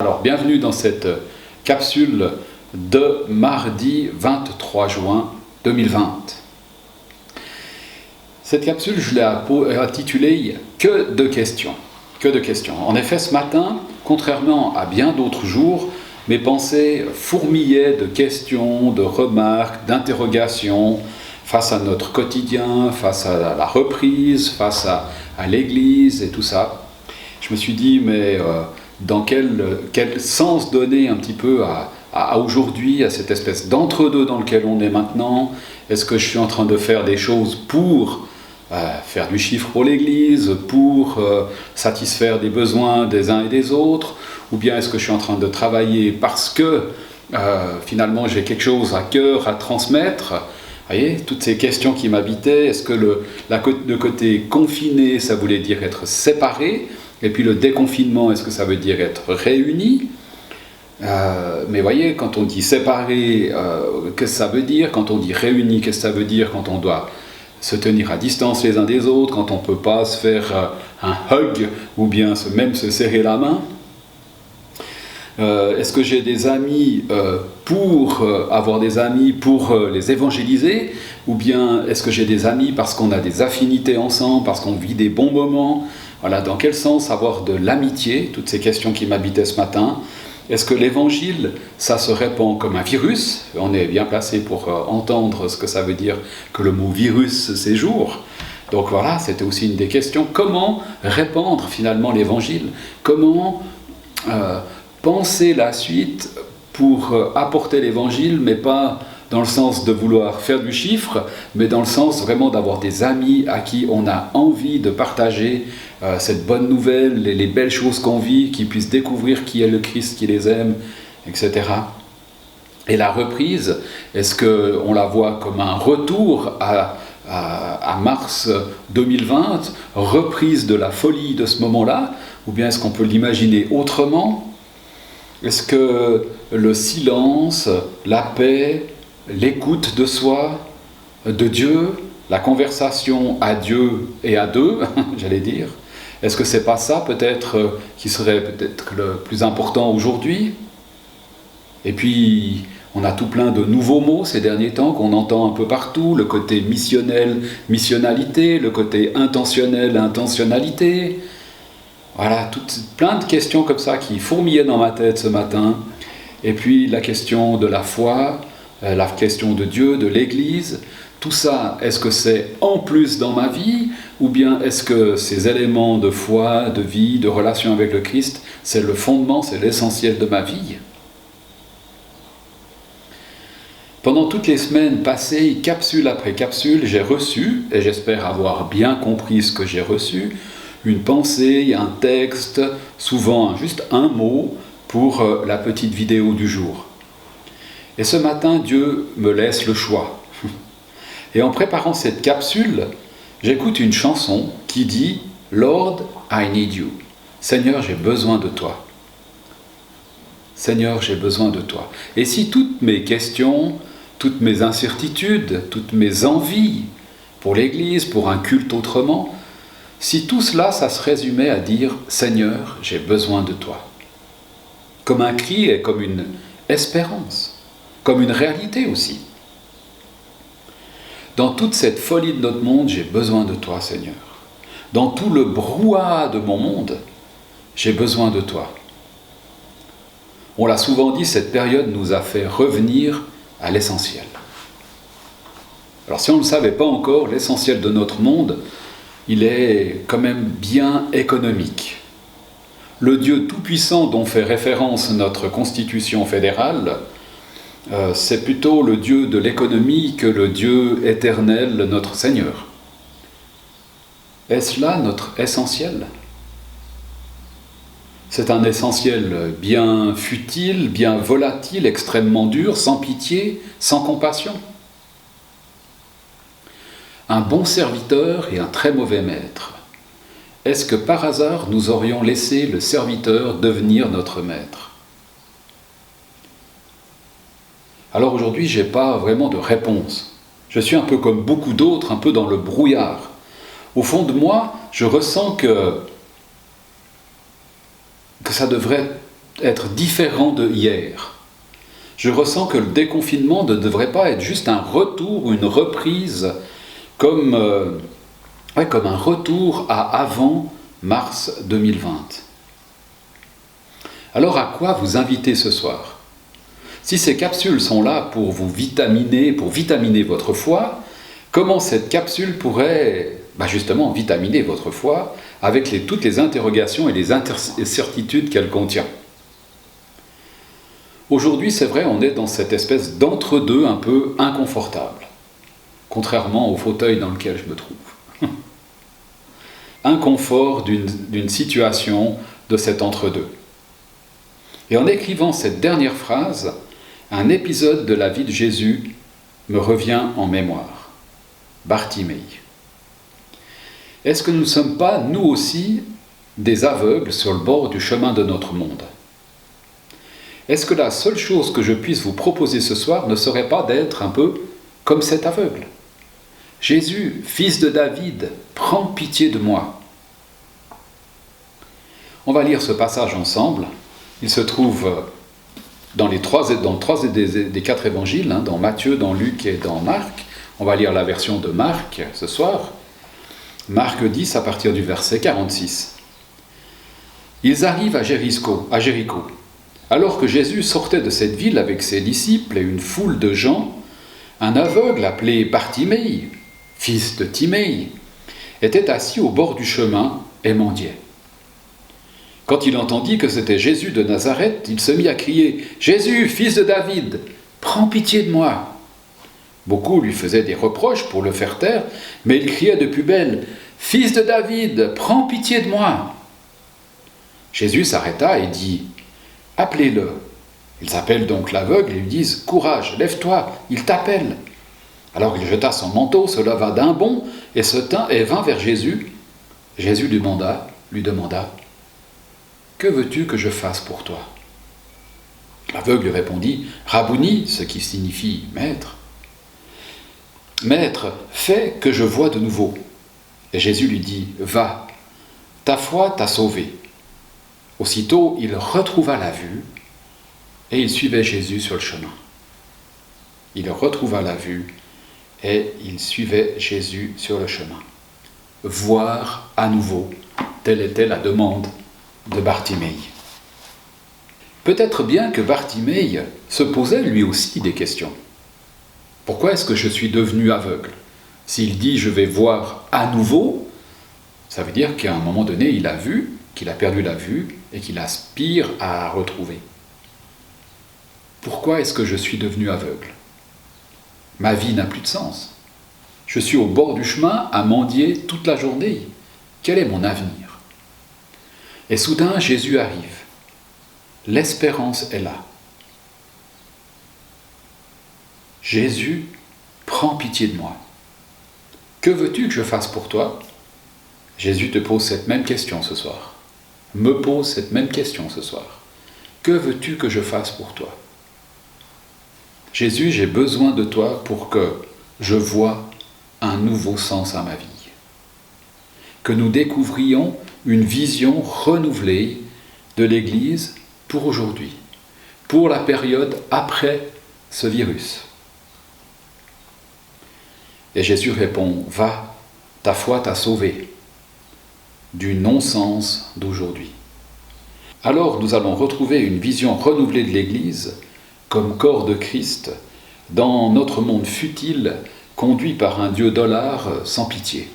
Alors, bienvenue dans cette capsule de mardi 23 juin 2020. Cette capsule, je l'ai intitulée « Que de questions ». Que de questions. En effet, ce matin, contrairement à bien d'autres jours, mes pensées fourmillaient de questions, de remarques, d'interrogations face à notre quotidien, face à la reprise, face à l'Église et tout ça. Je me suis dit, mais dans quel sens donner un petit peu à aujourd'hui, à cette espèce d'entre-deux dans lequel on est maintenant? Est-ce que je suis en train de faire des choses pour faire du chiffre pour l'Église, pour satisfaire des besoins des uns et des autres? Ou bien est-ce que je suis en train de travailler parce que finalement j'ai quelque chose à cœur à transmettre? Vous voyez, toutes ces questions qui m'habitaient. Est-ce que le côté confiné, ça voulait dire être séparé? Et puis le déconfinement, est-ce que ça veut dire être réuni? Mais voyez, quand on dit séparé, qu'est-ce que ça veut dire? Quand on dit réuni, qu'est-ce que ça veut dire? Quand on doit se tenir à distance les uns des autres, quand on ne peut pas se faire un hug, ou bien même se serrer la main? Est-ce que j'ai des amis pour avoir des amis pour les évangéliser? Ou bien est-ce que j'ai des amis parce qu'on a des affinités ensemble, parce qu'on vit des bons moments? Voilà, dans quel sens avoir de l'amitié? Toutes ces questions qui m'habitaient ce matin. Est-ce que l'évangile, ça se répand comme un virus? On est bien placé pour entendre ce que ça veut dire que le mot virus séjourne. Donc voilà, c'était aussi une des questions. Comment répandre finalement l'évangile? Comment penser la suite pour apporter l'évangile, mais pas dans le sens de vouloir faire du chiffre, mais dans le sens vraiment d'avoir des amis à qui on a envie de partager cette bonne nouvelle, les belles choses qu'on vit, qu'ils puissent découvrir qui est le Christ qui les aime, etc. Et la reprise, est-ce qu'on la voit comme un retour à mars 2020, reprise de la folie de ce moment-là, ou bien est-ce qu'on peut l'imaginer autrement? Est-ce que le silence, la paix, l'écoute de soi, de Dieu, la conversation à Dieu et à deux, j'allais dire, est-ce que c'est pas ça peut-être qui serait peut-être le plus important aujourd'hui? Et puis, on a tout plein de nouveaux mots ces derniers temps qu'on entend un peu partout, le côté missionnel, missionnalité, le côté intentionnel, intentionnalité. Voilà, plein de questions comme ça qui fourmillaient dans ma tête ce matin. Et puis la question de la foi, la question de Dieu, de l'Église, tout ça, est-ce que c'est en plus dans ma vie? Ou bien est-ce que ces éléments de foi, de vie, de relation avec le Christ, c'est le fondement, c'est l'essentiel de ma vie? Pendant toutes les semaines passées, capsule après capsule, j'ai reçu, et j'espère avoir bien compris ce que j'ai reçu, une pensée, un texte, souvent juste un mot pour la petite vidéo du jour. Et ce matin, Dieu me laisse le choix. Et en préparant cette capsule, j'écoute une chanson qui dit « Lord, I need you ». Seigneur, j'ai besoin de toi. Seigneur, j'ai besoin de toi. Et si toutes mes questions, toutes mes incertitudes, toutes mes envies pour l'Église, pour un culte autrement, si tout cela, ça se résumait à dire « Seigneur, j'ai besoin de toi ». Comme un cri et comme une espérance, comme une réalité aussi. Dans toute cette folie de notre monde, j'ai besoin de toi, Seigneur. Dans tout le brouhaha de mon monde, j'ai besoin de toi. On l'a souvent dit, cette période nous a fait revenir à l'essentiel. Alors si on ne le savait pas encore, l'essentiel de notre monde, il est quand même bien économique. Le Dieu tout-puissant dont fait référence notre Constitution fédérale, c'est plutôt le Dieu de l'économie que le Dieu éternel, notre Seigneur. Est-ce là notre essentiel? C'est un essentiel bien futile, bien volatile, extrêmement dur, sans pitié, sans compassion. Un bon serviteur et un très mauvais maître. Est-ce que par hasard nous aurions laissé le serviteur devenir notre maître? Alors aujourd'hui, je n'ai pas vraiment de réponse. Je suis un peu comme beaucoup d'autres, un peu dans le brouillard. Au fond de moi, je ressens que ça devrait être différent de hier. Je ressens que le déconfinement ne devrait pas être juste un retour ou une reprise comme un retour à avant mars 2020. Alors à quoi vous inviter ce soir ? Si ces capsules sont là pour vous vitaminer, pour vitaminer votre foi, comment cette capsule pourrait justement vitaminer votre foi avec toutes les interrogations et les incertitudes qu'elle contient ? Aujourd'hui, c'est vrai, on est dans cette espèce d'entre-deux un peu inconfortable, contrairement au fauteuil dans lequel je me trouve. Inconfort d'une situation de cet entre-deux. Et en écrivant cette dernière phrase, un épisode de la vie de Jésus me revient en mémoire. Bartimée. Est-ce que nous ne sommes pas, nous aussi, des aveugles sur le bord du chemin de notre monde ? Est-ce que la seule chose que je puisse vous proposer ce soir ne serait pas d'être un peu comme cet aveugle ? Jésus, fils de David, prends pitié de moi. On va lire ce passage ensemble. Il se trouve dans les trois des quatre évangiles, dans Matthieu, dans Luc et dans Marc. On va lire la version de Marc ce soir. Marc 10 à partir du verset 46. Ils arrivent à Jéricho. Alors que Jésus sortait de cette ville avec ses disciples et une foule de gens, un aveugle appelé Bartimée, fils de Timée, était assis au bord du chemin et mendiait. Quand il entendit que c'était Jésus de Nazareth, il se mit à crier « Jésus, fils de David, prends pitié de moi !» Beaucoup lui faisaient des reproches pour le faire taire, mais il criait de plus belle « Fils de David, prends pitié de moi !» Jésus s'arrêta et dit « Appelez-le. » Ils appellent donc l'aveugle et lui disent « Courage, lève-toi, il t'appelle. » Alors il jeta son manteau, se leva d'un bond et se tint et vint vers Jésus. Jésus lui demanda « Que veux-tu que je fasse pour toi ?» L'aveugle lui répondit « Rabouni », ce qui signifie « maître. »« Maître, fais que je voie de nouveau. » Et Jésus lui dit « Va, ta foi t'a sauvé. » Aussitôt, il retrouva la vue et il suivait Jésus sur le chemin. Il retrouva la vue et il suivait Jésus sur le chemin. Voir à nouveau, telle était la demande de Bartimée. Peut-être bien que Bartimée se posait lui aussi des questions. Pourquoi est-ce que je suis devenu aveugle ? S'il dit « je vais voir à nouveau », ça veut dire qu'à un moment donné, il a vu, qu'il a perdu la vue et qu'il aspire à retrouver. Pourquoi est-ce que je suis devenu aveugle ? Ma vie n'a plus de sens. Je suis au bord du chemin à mendier toute la journée. Quel est mon avenir ? Et soudain, Jésus arrive. L'espérance est là. Jésus, prends pitié de moi. Que veux-tu que je fasse pour toi ? Jésus te pose cette même question ce soir. Me pose cette même question ce soir. Que veux-tu que je fasse pour toi ? Jésus, j'ai besoin de toi pour que je voie un nouveau sens à ma vie. Que nous découvrions une vision renouvelée de l'Église pour aujourd'hui, pour la période après ce virus. Et Jésus répond, « Va, ta foi t'a sauvé » du non-sens d'aujourd'hui. Alors nous allons retrouver une vision renouvelée de l'Église comme corps de Christ dans notre monde futile conduit par un Dieu dollar sans pitié.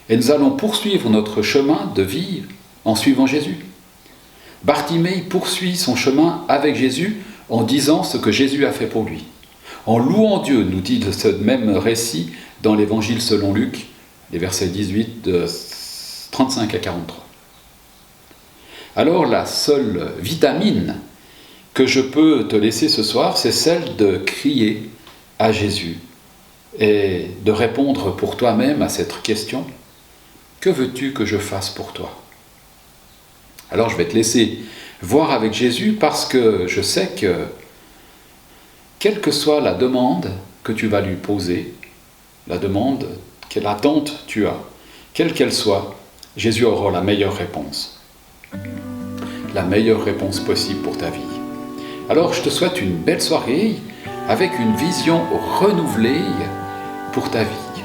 Et nous allons poursuivre notre chemin de vie en suivant Jésus. Bartimée poursuit son chemin avec Jésus en disant ce que Jésus a fait pour lui. En louant Dieu, nous dit ce même récit dans l'Évangile selon Luc, les versets 18 de 35 à 43. Alors la seule vitamine que je peux te laisser ce soir, c'est celle de crier à Jésus et de répondre pour toi-même à cette question. Que veux-tu que je fasse pour toi ? Alors je vais te laisser voir avec Jésus parce que je sais que quelle que soit la demande que tu vas lui poser, la demande, quelle attente tu as, quelle qu'elle soit, Jésus aura la meilleure réponse. la meilleure réponse possible pour ta vie. Alors je te souhaite une belle soirée avec une vision renouvelée pour ta vie.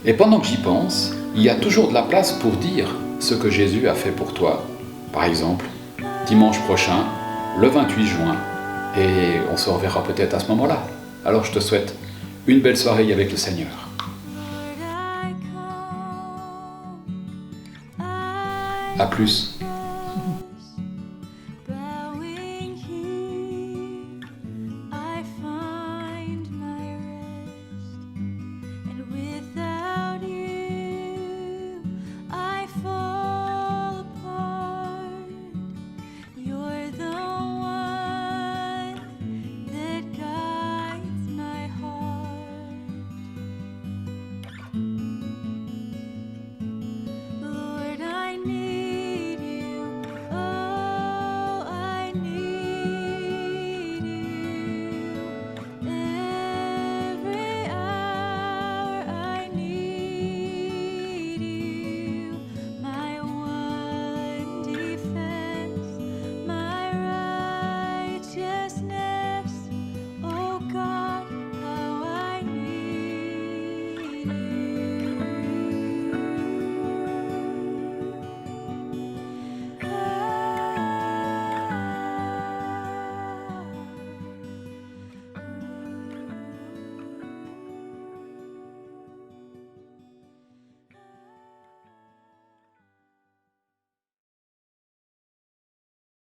Et pendant que j'y pense, il y a toujours de la place pour dire ce que Jésus a fait pour toi. Par exemple, dimanche prochain, le 28 juin, et on se reverra peut-être à ce moment-là. Alors je te souhaite une belle soirée avec le Seigneur. À plus.